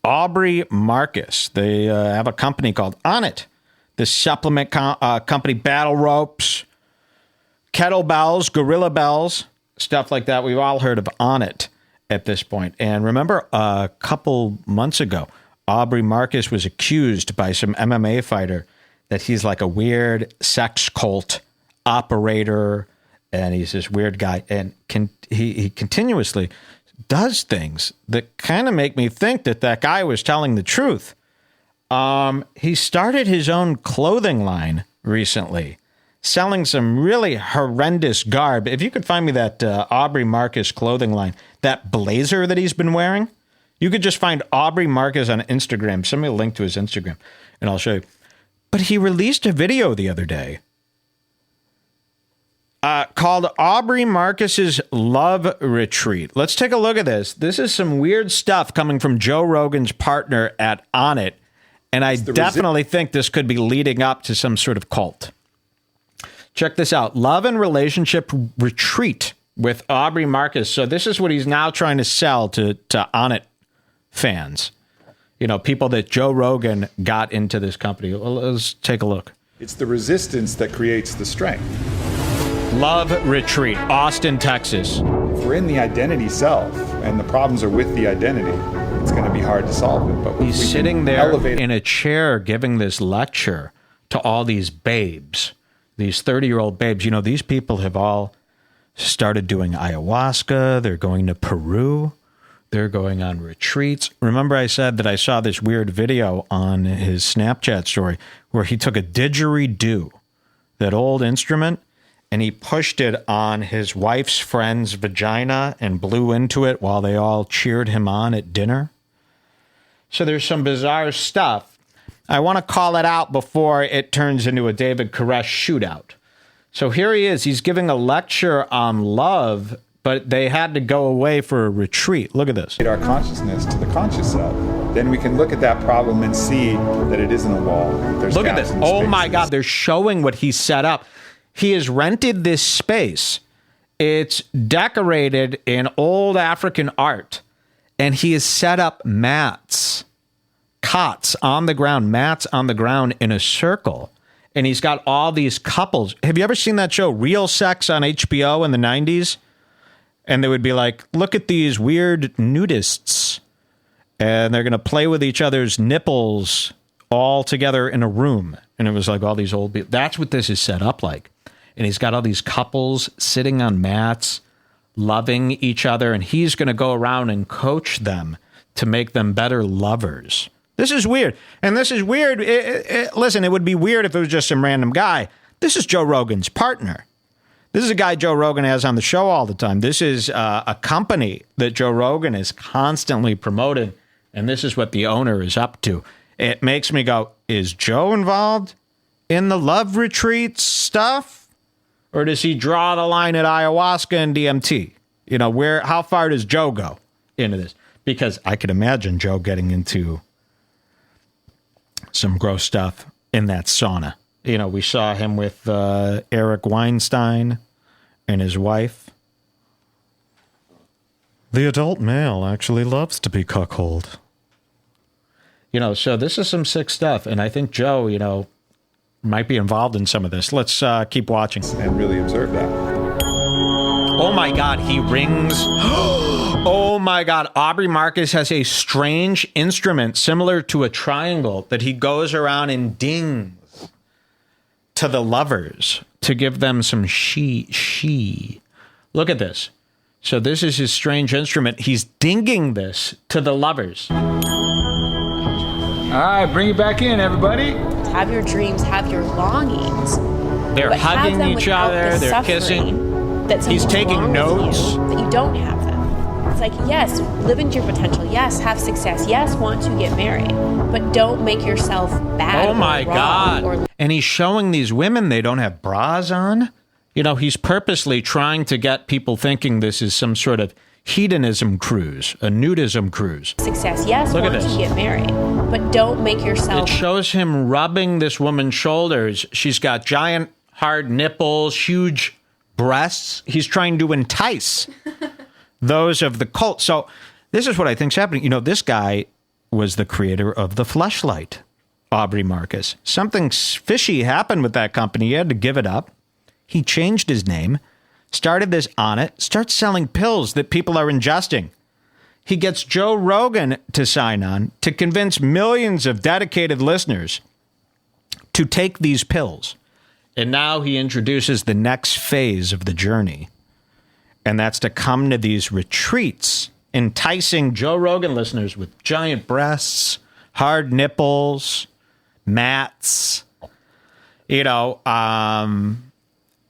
Aubrey Marcus. They have a company called Onnit. This supplement company, Battle Ropes, Kettlebells, Gorilla Bells, stuff like that. We've all heard of Onnit at this point. And remember, a couple months ago, Aubrey Marcus was accused by some MMA fighter that he's like a weird sex cult operator, and he's this weird guy. And he continuously does things that kind of make me think that guy was telling the truth. He started his own clothing line recently, selling some really horrendous garb. If you could find me that Aubrey Marcus clothing line, that blazer that he's been wearing, you could just find Aubrey Marcus on Instagram. Send me a link to his Instagram, and I'll show you. But he released a video the other day called Aubrey Marcus's Love Retreat. Let's take a look at this. This is some weird stuff coming from Joe Rogan's partner at Onnit, and I definitely think this could be leading up to some sort of cult. Check this out. Love and Relationship Retreat with Aubrey Marcus. So this is what he's now trying to sell to Onnit fans. You know, people that Joe Rogan got into this company. Well, let's take a look. It's the resistance that creates the strength. Love Retreat, Austin, Texas. If we're in the identity self and the problems are with the identity, it's going to be hard to solve it. But he's sitting there in a chair giving this lecture to all these babes, these 30-year-old babes. You know, these people have all started doing ayahuasca. They're going to Peru. They're going on retreats. Remember I said that I saw this weird video on his Snapchat story where he took a didgeridoo, that old instrument, and he pushed it on his wife's friend's vagina and blew into it while they all cheered him on at dinner. So there's some bizarre stuff. I want to call it out before it turns into a David Koresh shootout. So here he is. He's giving a lecture on love, but they had to go away for a retreat. Look at this. Our consciousness to the conscious self. Then we can look at that problem and see that it isn't a wall. There's look at this. Oh my God. They're showing what he set up. He has rented this space. It's decorated in old African art. And he has set up mats, cots on the ground, mats on the ground in a circle. And he's got all these couples. Have you ever seen that show, Real Sex, on HBO in the 90s? And they would be like, look at these weird nudists. And they're going to play with each other's nipples all together in a room. And it was like all these old people. That's what this is set up like. And he's got all these couples sitting on mats, loving each other. And he's going to go around and coach them to make them better lovers. This is weird. And this is weird. Listen, it would be weird if it was just some random guy. This is Joe Rogan's partner. This is a guy Joe Rogan has on the show all the time. This is a company that Joe Rogan is constantly promoting. And this is what the owner is up to. It makes me go, is Joe involved in the love retreat stuff? Or does he draw the line at ayahuasca and DMT? You know, how far does Joe go into this? Because I could imagine Joe getting into some gross stuff in that sauna. You know, we saw him with Eric Weinstein and his wife. The adult male actually loves to be cuckolded. You know, so this is some sick stuff. And I think Joe, you know, might be involved in some of this. Let's keep watching. And really observe that. Oh, my God. He rings. Oh, my God. Aubrey Marcus has a strange instrument similar to a triangle that he goes around and dings to the lovers to give them some she. Look at this. So this is his strange instrument. He's dinging this to the lovers. All right, bring it back in, everybody. Have your dreams, have your longings. They're hugging each other, they're kissing. He's taking notes. That you don't have them. It's like, yes, live into your potential. Yes, have success. Yes, want to get married. But don't make yourself bad. Oh my God. And he's showing these women they don't have bras on. You know, he's purposely trying to get people thinking this is some sort of hedonism cruise, a nudism cruise. Success, yes, want to get married, but don't make yourself... It shows him rubbing this woman's shoulders. She's got giant, hard nipples, huge breasts. He's trying to entice those of the cult. So this is what I think's happening. You know, this guy was the creator of the Fleshlight, Aubrey Marcus. Something fishy happened with that company. He had to give it up. He changed his name, started this Onnit, starts selling pills that people are ingesting. He gets Joe Rogan to sign on to convince millions of dedicated listeners to take these pills. And now he introduces the next phase of the journey. And that's to come to these retreats, enticing Joe Rogan listeners with giant breasts, hard nipples, mats. You know,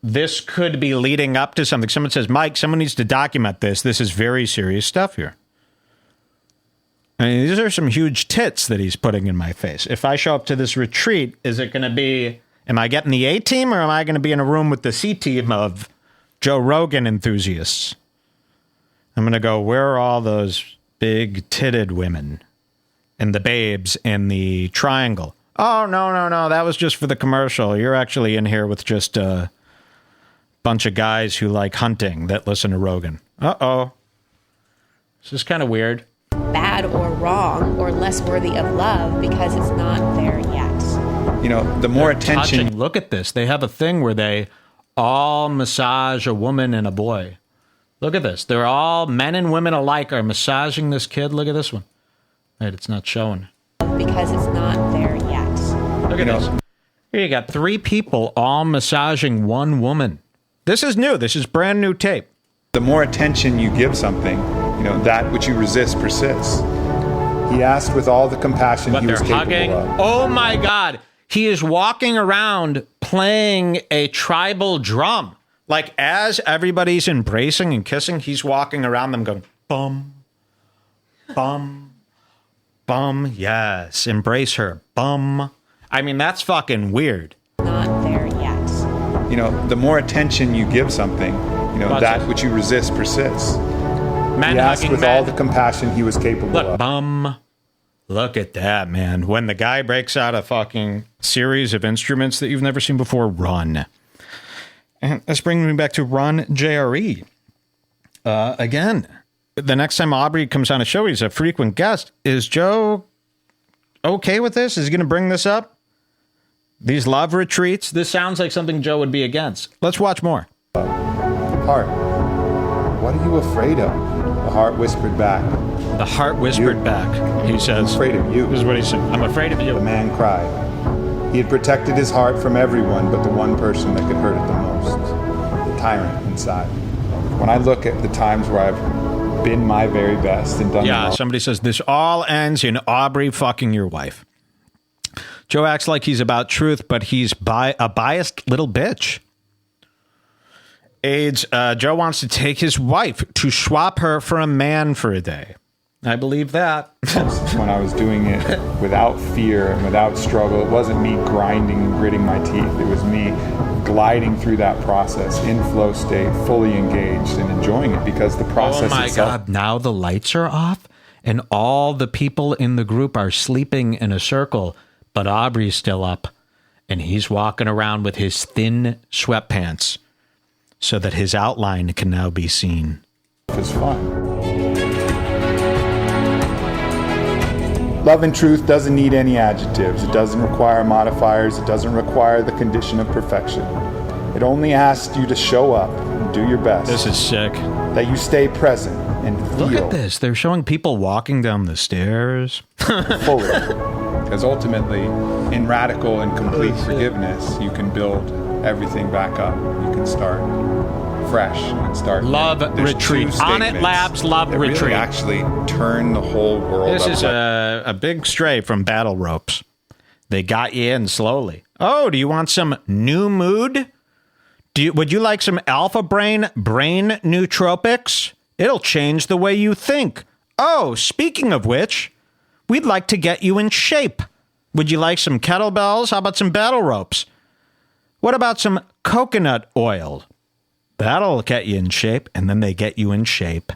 this could be leading up to something. Someone says, Mike, someone needs to document this. This is very serious stuff here. I mean, these are some huge tits that he's putting in my face. If I show up to this retreat, is it going to be, am I getting the A team or am I going to be in a room with the C team of Joe Rogan enthusiasts? I'm going to go, where are all those big titted women and the babes in the triangle? Oh, no. That was just for the commercial. You're actually in here with just a bunch of guys who like hunting that listen to Rogan. Uh-oh. This is kind of weird. Bad or wrong or less worthy of love because it's not there yet. You know, the more attention. Touching. Look at this. They have a thing where they all massage a woman and a boy. Look at this. They're all, men and women alike are massaging this kid. Look at this one. Wait, it's not showing. Because it's not there yet. Look at this. Here you got 3 people all massaging one woman. This is new. This is brand new tape. The more attention you give something, you know, that which you resist persists. He asked with all the compassion What, he was they're capable hugging? of. Oh my God. He is walking around playing a tribal drum. Like as everybody's embracing and kissing, he's walking around them going, bum, bum, bum. Yes, embrace her. Bum. I mean, that's fucking weird. Not there yet. You know, the more attention you give something, you know, Watch that this. which you resist persists. Men He asked hugging with men. all the compassion he was capable Look, of. bum. Look at that, man. When the guy breaks out a fucking series of instruments that you've never seen before, run. And this brings me back to Run JRE. Again, the next time Aubrey comes on a show, he's a frequent guest. Is Joe okay with this? Is he going to bring this up? These love retreats? This sounds like something Joe would be against. Let's watch more. Heart, what are you afraid of? The heart whispered back. The heart whispered You. back. He I'm says, afraid of you. this is what he said. I'm afraid of The you. man cried. He had protected his heart from everyone but the one person that could hurt it the most. The tyrant inside. When I look at the times where I've been my very best and done them Yeah, all, somebody says this all ends in Aubrey fucking your wife. Joe acts like he's about truth, but he's a biased little bitch. AIDS, Joe wants to take his wife to swap her for a man for a day. I believe that. when I was doing it without fear and without struggle. It wasn't me grinding and gritting my teeth. It was me gliding through that process in flow state, fully engaged and enjoying it because the process Oh my itself. God, now the lights are off and all the people in the group are sleeping in a circle, but Aubrey's still up and he's walking around with his thin sweatpants so that his outline can now be seen. Is fun. Love and truth doesn't need any adjectives. It doesn't require modifiers. It doesn't require the condition of perfection. It only asks you to show up and do your best. This is sick. That you stay present and Look feel at this. They're showing people walking down the stairs. fully. Because ultimately, in radical and complete forgiveness, you can build everything back up. You can start fresh and start Love There's retreat. two On it statements Labs love that retreat. really actually turn the whole world. This is upside. a big stray from Battle Ropes. They got you in slowly. Oh, do you want some new mood? Would you like some Alpha Brain nootropics? It'll change the way you think. Oh, speaking of which, we'd like to get you in shape. Would you like some kettlebells? How about some Battle Ropes? What about some coconut oil? That'll get you in shape, and then they get you in shape.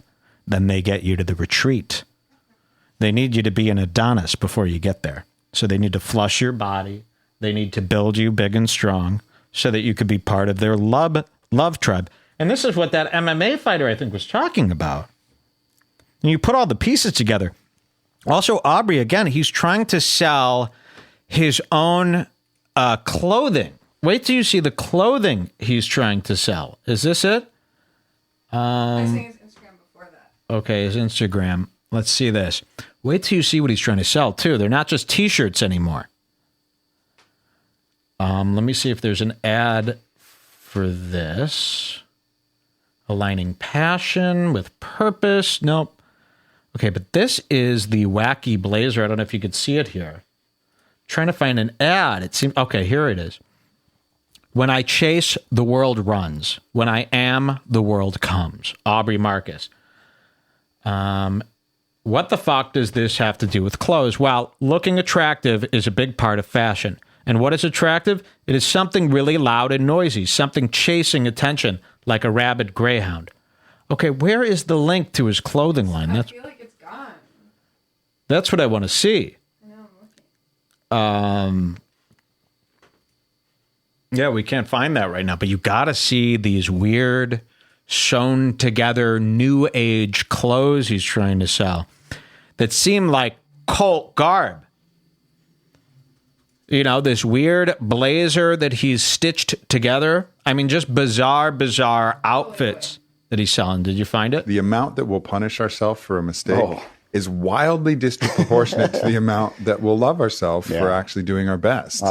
Then they get you to the retreat. They need you to be an Adonis before you get there. So they need to flush your body. They need to build you big and strong so that you could be part of their love tribe. And this is what that MMA fighter, I think, was talking about. And you put all the pieces together. Also, Aubrey, again, he's trying to sell his own clothing. Wait till you see the clothing he's trying to sell. Is this it? I was saying his Instagram before that. Okay, his Instagram. Let's see this. Wait till you see what he's trying to sell, too. They're not just T-shirts anymore. Let me see if there's an ad for this. Aligning passion with purpose. Nope. Okay, but this is the wacky blazer. I don't know if you could see it here. Trying to find an ad. It seems okay. Here it is. When I chase, the world runs. When I am, the world comes. Aubrey Marcus. What the fuck does this have to do with clothes? Well, looking attractive is a big part of fashion. And what is attractive? It is something really loud and noisy, something chasing attention, like a rabid greyhound. Okay, where is the link to his clothing line? I feel like it's gone. That's what I want to see. Yeah, we can't find that right now, but you got to see these weird, sewn together, new age clothes he's trying to sell that seem like cult garb. You know, this weird blazer that he's stitched together. I mean, just bizarre outfits that he's selling. Did you find it? The amount that we'll punish ourselves for a mistake is wildly disproportionate to the amount that we'll love ourselves for actually doing our best.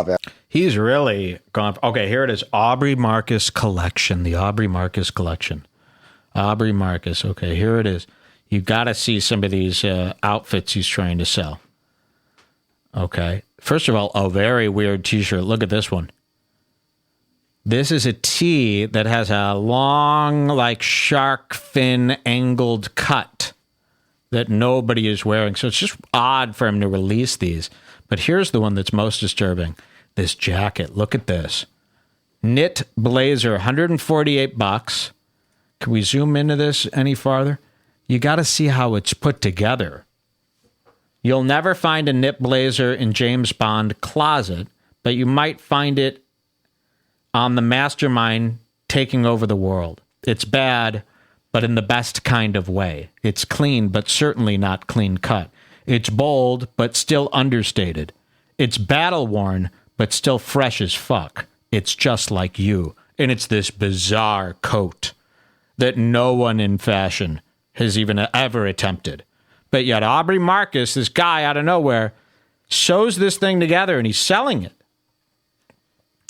He's really gone. Okay, here it is. Aubrey Marcus collection. The Aubrey Marcus collection. Aubrey Marcus. Okay, here it is. You got to see some of these outfits he's trying to sell. Okay. First of all, a very weird t-shirt. Look at this one. This is a tee that has a long, like, shark fin angled cut that nobody is wearing. So it's just odd for him to release these. But here's the one that's most disturbing. This jacket. Look at this. Knit blazer, $148. Can we zoom into this any farther? You got to see how it's put together. You'll never find a knit blazer in James Bond closet, but you might find it on the mastermind taking over the world. It's bad, but in the best kind of way. It's clean, but certainly not clean cut. It's bold, but still understated. It's battle worn, but still fresh as fuck. It's just like you. And it's this bizarre coat that no one in fashion has even ever attempted. But yet Aubrey Marcus, this guy out of nowhere, sews this thing together and he's selling it.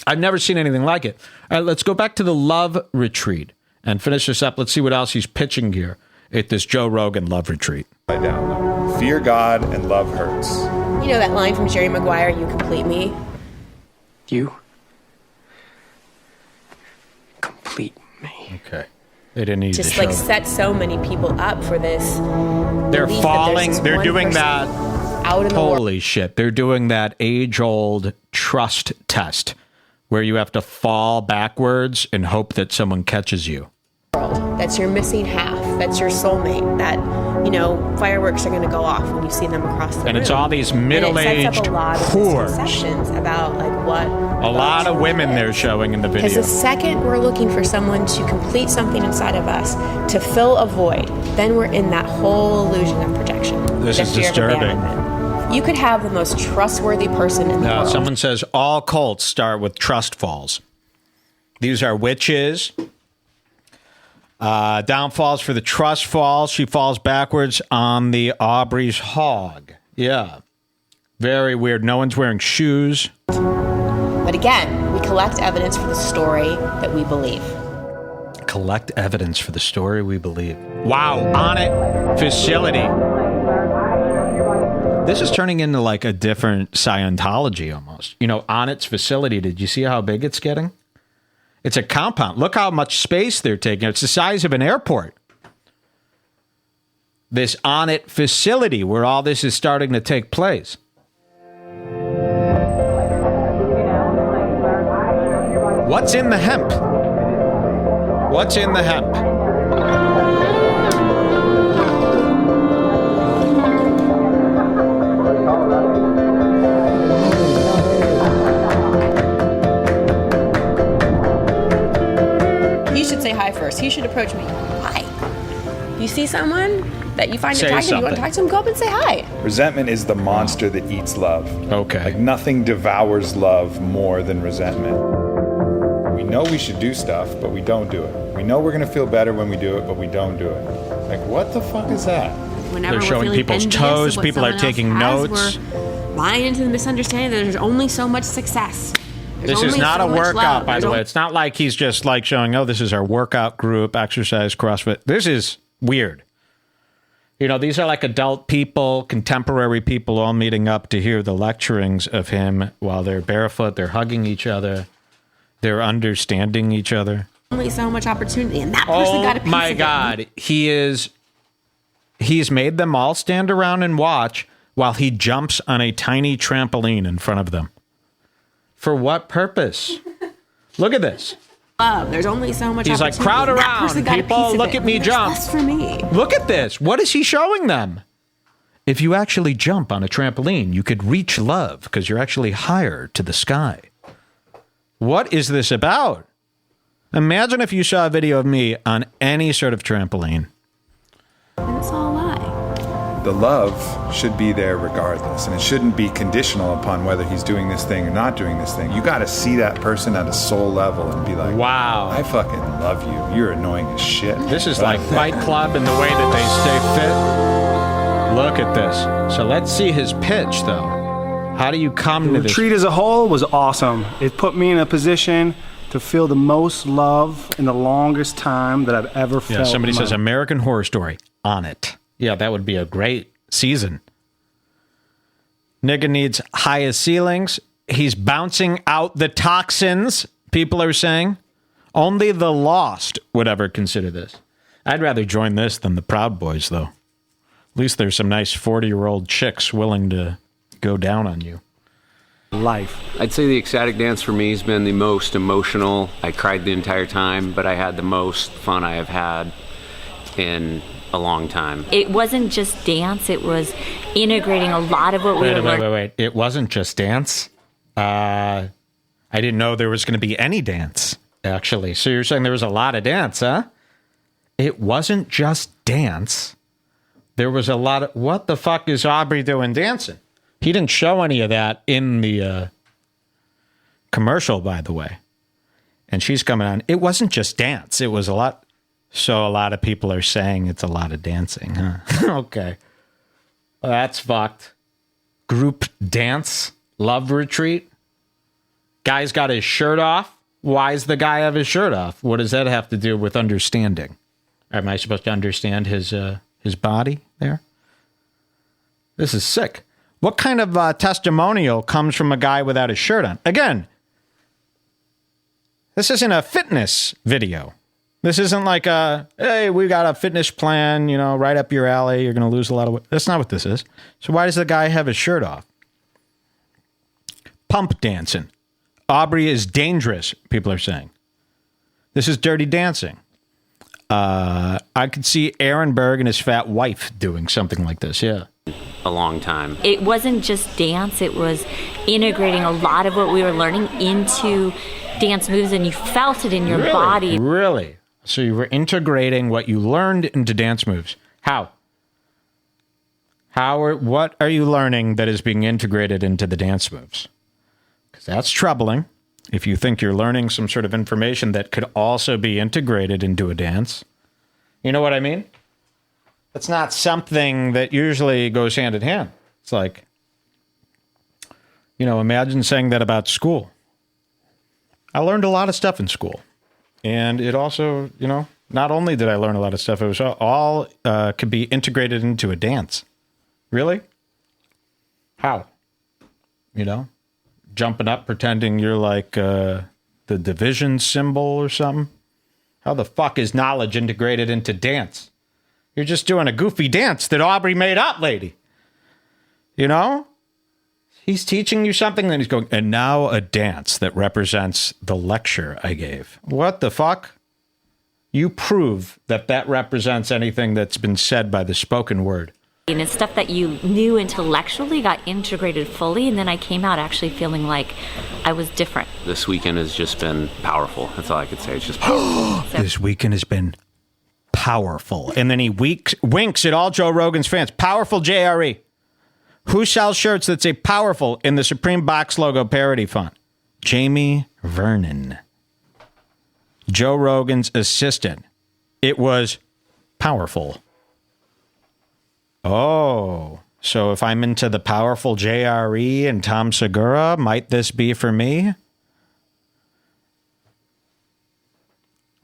I've never seen anything like it. All right, let's go back to the Love Retreat and finish this up. Let's see what else he's pitching here at this Joe Rogan Love Retreat. Down. Fear God and love hurts. You know that line from Jerry Maguire, "You complete me"? You complete me. Okay. They didn't need Just to show like that. set so many people up for this. They're belief that falling. there's this They're one doing person that. Out in the world. Holy shit. They're doing that age-old trust test where you have to fall backwards and hope that someone catches you. That's your missing half. That's your soulmate. That, you know, fireworks are going to go off when you see them across the room. And it's all these And it middle-aged sets up a lot of whores. misconceptions about like what A lot of women they're showing in the Because video. the second we're looking for someone to complete something inside of us, to fill a void, then we're in that whole illusion of projection. This the is fear of disturbing. abandonment. You could have the most trustworthy person in the world. Someone says all cults start with trust falls. These are witches. Downfalls for the trust falls. She falls backwards on the Aubrey's hog. Yeah. Very weird. No one's wearing shoes. But again, we collect evidence for the story that we believe. Collect evidence for the story we believe. Wow. On it. Facility. This is turning into like a different Scientology almost. You know, on its facility, did you see how big it's getting? It's a compound. Look how much space they're taking. It's the size of an airport. This on it facility where all this is starting to take place. What's in the hemp? What's in the hemp? He should say hi first. He should approach me. Hi. You see someone? that you find Say attractive, you want to something. talk to him, go up and say hi. Resentment is the monster that eats love. Okay. Like nothing devours love more than resentment. We know we should do stuff, but we don't do it. We know we're going to feel better when we do it, but we don't do it. Like, what the fuck is that? Whenever They're we're showing feeling people's envious toes, of what people are someone else taking has, notes. We're buying into the misunderstanding that there's only so much success. There's This is only not so a much workout, love. by There's the way. only- It's not like he's just like showing, oh, this is our workout group, exercise, CrossFit. This is weird. You know, these are like adult people, contemporary people all meeting up to hear the lecturings of him while they're barefoot, they're hugging each other, they're understanding each other. Only so much opportunity, and that person got a Oh piece my of it. God. He's made them all stand around and watch while he jumps on a tiny trampoline in front of them. For what purpose? Look at this. Love. There's only so much He's like, opportunity, crowd and that around, person got a people, piece of look it. at me There's jump. less for me. Look at this. What is he showing them? If you actually jump on a trampoline, you could reach love because you're actually higher to the sky. What is this about? Imagine if you saw a video of me on any sort of trampoline. And it's all a lie. The love should be there regardless, and it shouldn't be conditional upon whether he's doing this thing or not doing this thing. You got to see that person at a soul level and be like, Wow. I fucking love you. You're annoying as shit. This is like Fight Club in the way that they stay fit. Look at this. So let's see his pitch, though. How do you come to The this? retreat as a whole was awesome. It put me in a position to feel the most love in the longest time that I've ever felt. Yeah, somebody in my says American Horror Story on it. Yeah, that would be a great season. Nigga needs higher ceilings. He's bouncing out the toxins, people are saying. Only the lost would ever consider this. I'd rather join this than the Proud Boys, though. At least there's some nice 40-year-old chicks willing to go down on you. life. I'd say the ecstatic dance for me has been the most emotional. I cried the entire time, but I had the most fun I have had in a long time. It wasn't just dance, it was integrating a lot of what we were learning. Wait. It wasn't just dance? I didn't know there was going to be any dance, actually. So you're saying there was a lot of dance, huh? It wasn't just dance. There was a lot of... What the fuck is Aubrey doing dancing? He didn't show any of that in the commercial, by the way. And she's coming on. It wasn't just dance. It was a lot... So a lot of people are saying it's a lot of dancing, huh? Okay. Well, that's fucked. Group dance, love retreat. Guy's got his shirt off. Why does the guy have his shirt off? What does that have to do with understanding? Am I supposed to understand his body there? This is sick. What kind of testimonial comes from a guy without his shirt on? Again, this isn't a fitness video. This isn't like hey, we got a fitness plan, you know, right up your alley. You're going to lose a lot of weight. That's not what this is. So why does the guy have his shirt off? Pump dancing. Aubrey is dangerous, people are saying. This is dirty dancing. I could see Aaron Berg and his fat wife doing something like this, yeah. A long time. It wasn't just dance, it was integrating a lot of what we were learning into dance moves, and you felt it in your body. Really? So you were integrating what you learned into dance moves. How? What are you learning that is being integrated into the dance moves? Because that's troubling. If you think you're learning some sort of information that could also be integrated into a dance. You know what I mean? It's not something that usually goes hand in hand. It's like, you know, imagine saying that about school. I learned a lot of stuff in school. And it also, you know, not only did I learn a lot of stuff, it was all could be integrated into a dance. Really? How? You know? Jumping up, pretending you're like the division symbol or something? How the fuck is knowledge integrated into dance? You're just doing a goofy dance that Aubrey made up, lady. You know? He's teaching you something, then he's going, and now a dance that represents the lecture I gave. What the fuck? You prove that that represents anything that's been said by the spoken word. And it's stuff that you knew intellectually got integrated fully, and then I came out actually feeling like I was different. This weekend has just been powerful. That's all I could say. It's just powerful. This weekend has been powerful. And then he winks at all Joe Rogan's fans. Powerful JRE. Who sells shirts that say powerful in the Supreme Box logo parody font? Jamie Vernon. Joe Rogan's assistant. It was powerful. Oh, so if I'm into the powerful JRE and Tom Segura, might this be for me?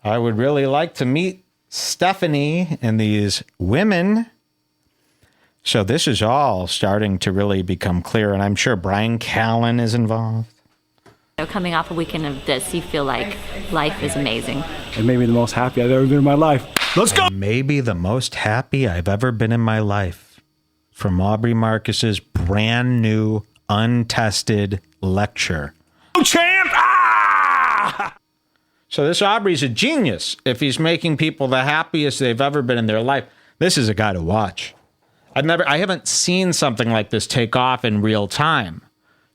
I would really like to meet Stephanie and these women. So this is all starting to really become clear, and I'm sure Brian Callen is involved. Coming off a weekend of this, you feel like life is amazing. It made me the most happy I've ever been in my life. Let's go! Maybe the most happy I've ever been in my life. From Aubrey Marcus's brand new, untested lecture. Champ! Ah! So this Aubrey's a genius if he's making people the happiest they've ever been in their life. This is a guy to watch. I haven't seen something like this take off in real time,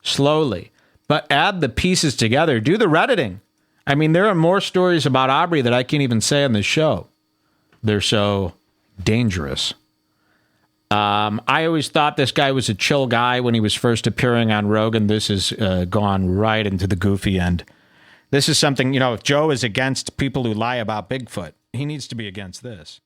slowly. But add the pieces together. Do the Redditing. I mean, there are more stories about Aubrey that I can't even say on this show. They're so dangerous. I always thought this guy was a chill guy when he was first appearing on Rogan. This has gone right into the goofy end. This is something, if Joe is against people who lie about Bigfoot, he needs to be against this.